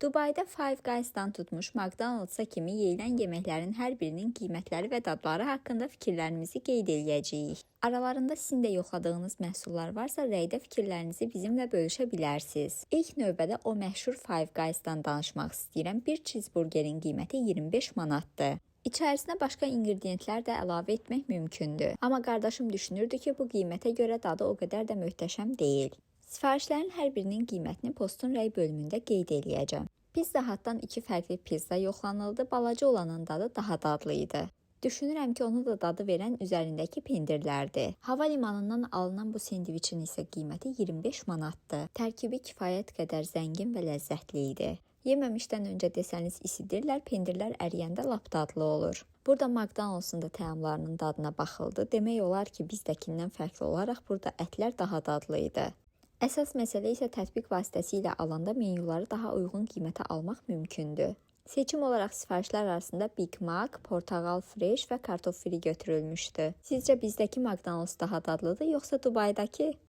Dubayda Five Guys'dan tutmuş McDonald's'a kimi yeyilən yeməklərin hər birinin qiymətləri və dadları haqqında fikirlərimizi qeyd edəcəyik. Aralarında sizin də yoxladığınız məhsullar varsa, rəydə fikirlərinizi bizimlə bölüşə bilərsiniz. İlk növbədə o məşhur Five Guys'dan danışmaq istəyirəm. Bir cheeseburgerin qiyməti 25 manatdır. İçərisinə başqa ingrediyentlər də əlavə etmək mümkündür. Amma qardaşım düşünürdü ki, bu qiymətə görə dadı o qədər də möhtəşəm deyil. Sifarişlərin hər birinin qiymətini postun rəy bölümündə qeyd eləyəcəm. Pizza Hut'dan 2 fərqli pizza yoxlanıldı, balaca olanın dadı daha dadlı idi. Düşünürəm ki, onu da dadı verən üzərindəki pendirlərdir. Hava limanından alınan bu sendviçin isə qiyməti 25 manatdır. Tərkibi kifayət qədər zəngin və ləzzətli idi. Yeməmişdən öncə desəniz isidirlər, pendirlər əriyəndə lap dadlı olur. Burada McDonald's'ın da təamlarının dadına baxıldı. Demək olar ki, bizdəkindən fərqli olaraq burada ətlər daha dadlı idi. Əsas məsələ isə tətbiq vasitəsilə alanda menyuları daha uyğun qiymətə almaq mümkündür. Seçim olaraq sifarişlər arasında Big Mac, portağal fresh və kartof fri götürülmüşdü. Sizcə bizdəki McDonald's daha dadlıdır, yoxsa Dubaydakı?